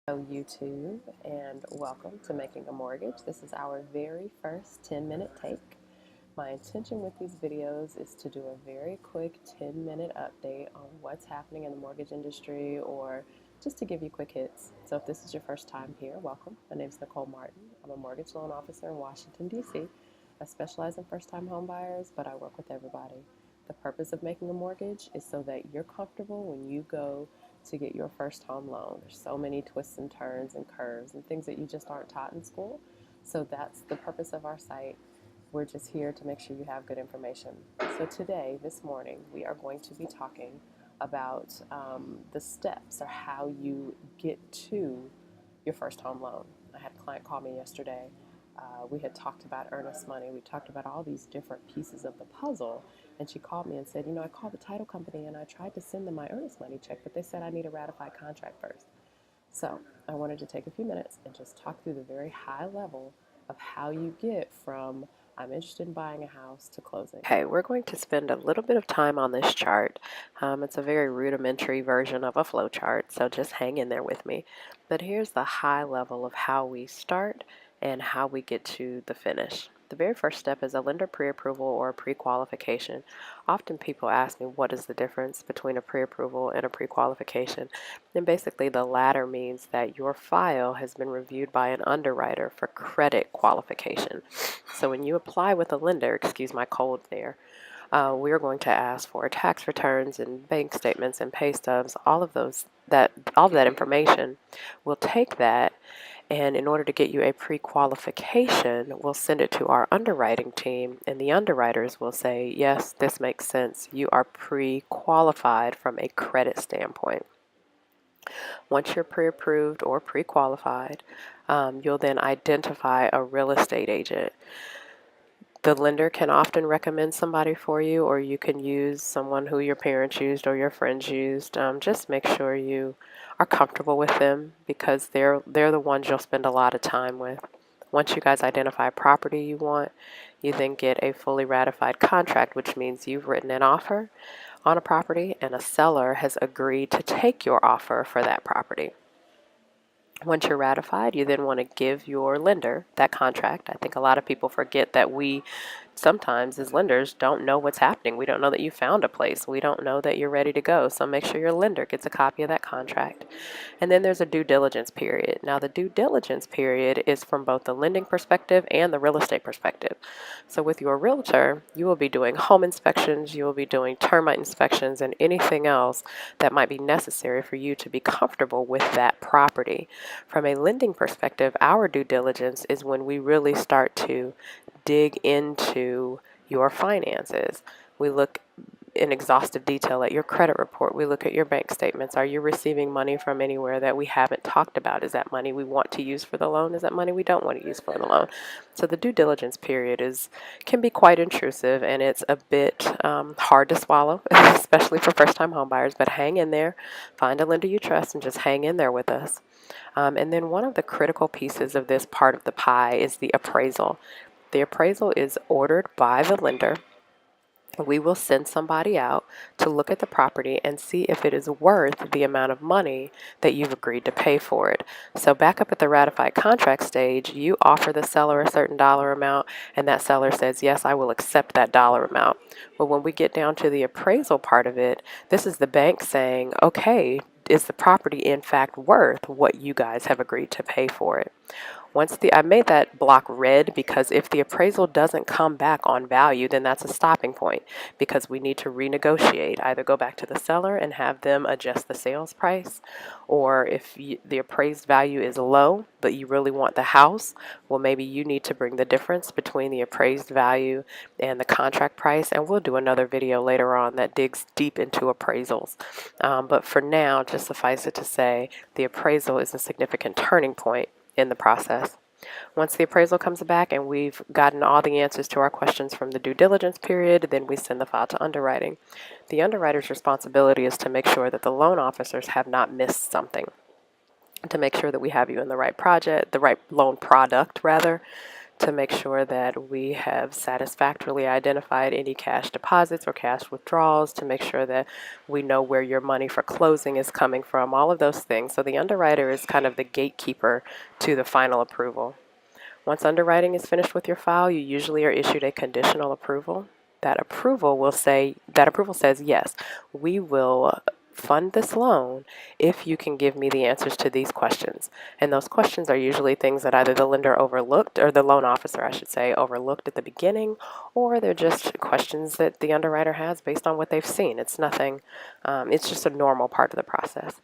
Hello YouTube, and welcome to Making a Mortgage. This is our very first 10-minute take. My intention with these videos is to do a very quick 10-minute update on what's happening in the mortgage industry, or just to give you quick hits. So if this is your first time here, welcome. My name is Nicole Martin. I'm a mortgage loan officer in Washington, D.C. I specialize in first-time home buyers, but I work with everybody. The purpose of making a mortgage is so that you're comfortable when you go to get your first home loan. There's so many twists and turns and curves and things that you just aren't taught in school. So that's the purpose of our site. We're just here to make sure you have good information. So today, this morning, we are going to be talking about the steps or how you get to your first home loan. I had a client call me yesterday. We had talked about earnest money. We talked about all these different pieces of the puzzle. And she called me and said, I called the title company and I tried to send them my earnest money check, but they said I need a ratified contract first. So I wanted to take a few minutes and just talk through the very high level of how you get from I'm interested in buying a house to closing. Okay, we're going to spend a little bit of time on this chart. It's a very rudimentary version of a flow chart, so just hang in there with me. But here's the high level of how we start and how we get to the finish. The very first step is a lender pre-approval or pre-qualification. Often people ask me, what is the difference between a pre-approval and a pre-qualification? And basically the latter means that your file has been reviewed by an underwriter for credit qualification. So when you apply with a lender, excuse my cold there, we're going to ask for tax returns and bank statements and pay stubs, all of that information. We'll take that, and in order to get you a pre-qualification, we'll send it to our underwriting team, and the underwriters will say, yes, this makes sense. You are pre-qualified from a credit standpoint. Once you're pre-approved or pre-qualified, you'll then identify a real estate agent. The lender can often recommend somebody for you, or you can use someone who your parents used or your friends used. Just make sure you are comfortable with them, because they're the ones you'll spend a lot of time with. Once you guys identify a property you want, you then get a fully ratified contract, which means you've written an offer on a property and a seller has agreed to take your offer for that property. Once you're ratified, you then want to give your lender that contract. I think a lot of people forget that we sometimes as lenders don't know what's happening. We don't know that you found a place. We don't know that you're ready to go. So make sure your lender gets a copy of that contract. And then there's a due diligence period. Now the due diligence period is from both the lending perspective and the real estate perspective. So with your realtor, you will be doing home inspections, you will be doing termite inspections, and anything else that might be necessary for you to be comfortable with that property. From a lending perspective, our due diligence is when we really start to dig into your finances. We look in exhaustive detail at your credit report. We look at your bank statements. Are you receiving money from anywhere that we haven't talked about? Is that money we want to use for the loan? Is that money we don't want to use for the loan? So the due diligence period can be quite intrusive, and it's a bit hard to swallow, especially for first-time homebuyers. But hang in there, find a lender you trust, and just hang in there with us. And then one of the critical pieces of this part of the pie is the appraisal. The appraisal is ordered by the lender. We will send somebody out to look at the property and see if it is worth the amount of money that you've agreed to pay for it. So back up at the ratified contract stage, you offer the seller a certain dollar amount, and that seller says, yes, I will accept that dollar amount. But when we get down to the appraisal part of it, this is the bank saying, okay, is the property in fact worth what you guys have agreed to pay for it? I made that block red because if the appraisal doesn't come back on value, then that's a stopping point, because we need to renegotiate. Either go back to the seller and have them adjust the sales price, or if the appraised value is low, but you really want the house, well, maybe you need to bring the difference between the appraised value and the contract price, and we'll do another video later on that digs deep into appraisals. But for now, just suffice it to say, the appraisal is a significant turning point in the process. Once the appraisal comes back and we've gotten all the answers to our questions from the due diligence period, then we send the file to underwriting. The underwriter's responsibility is to make sure that the loan officers have not missed something, to make sure that we have you in the right project, the right loan product rather, to make sure that we have satisfactorily identified any cash deposits or cash withdrawals, to make sure that we know where your money for closing is coming from, all of those things. So the underwriter is kind of the gatekeeper to the final approval. Once underwriting is finished with your file, you usually are issued a conditional approval. That approval says, yes, we will fund this loan if you can give me the answers to these questions. And those questions are usually things that either the lender overlooked, or the loan officer, I should say, overlooked at the beginning, or they're just questions that the underwriter has based on what they've seen. It's nothing, it's just a normal part of the process.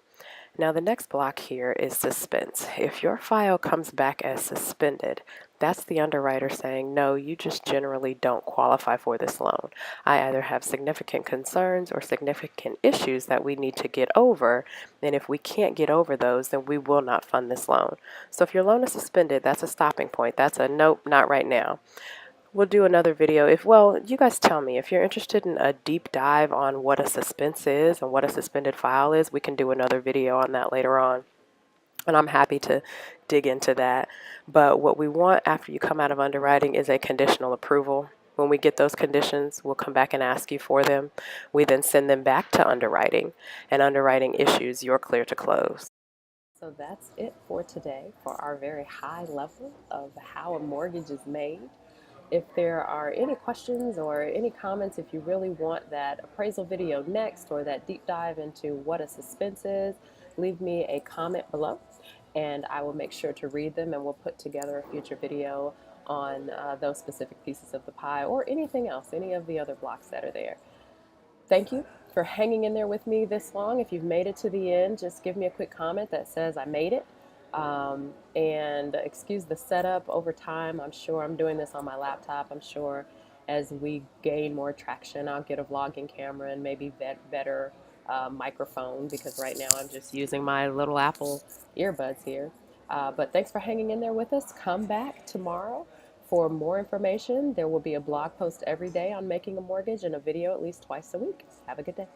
Now the next block here is suspense. If your file comes back as suspended, that's the underwriter saying, no, you just generally don't qualify for this loan. I either have significant concerns or significant issues that we need to get over, and if we can't get over those, then we will not fund this loan. So if your loan is suspended, that's a stopping point. That's a nope, not right now. We'll do another video you guys tell me if you're interested in a deep dive on what a suspense is and what a suspended file is. We can do another video on that later on, and I'm happy to dig into that. But what we want after you come out of underwriting is a conditional approval. When we get those conditions, we'll come back and ask you for them. We then send them back to underwriting, and underwriting issues you're clear to close. So that's it for today for our very high level of how a mortgage is made. If there are any questions or any comments, if you really want that appraisal video next or that deep dive into what a suspense is, leave me a comment below and I will make sure to read them, and we'll put together a future video on those specific pieces of the pie or anything else, any of the other blocks that are there. Thank you for hanging in there with me this long. If you've made it to the end, just give me a quick comment that says I made it. And excuse the setup over time. I'm sure I'm doing this on my laptop. I'm sure as we gain more traction, I'll get a vlogging camera and maybe better microphone, because right now I'm just using my little Apple earbuds here. But thanks for hanging in there with us. Come back tomorrow for more information. There will be a blog post every day on making a mortgage and a video at least twice a week. Have a good day.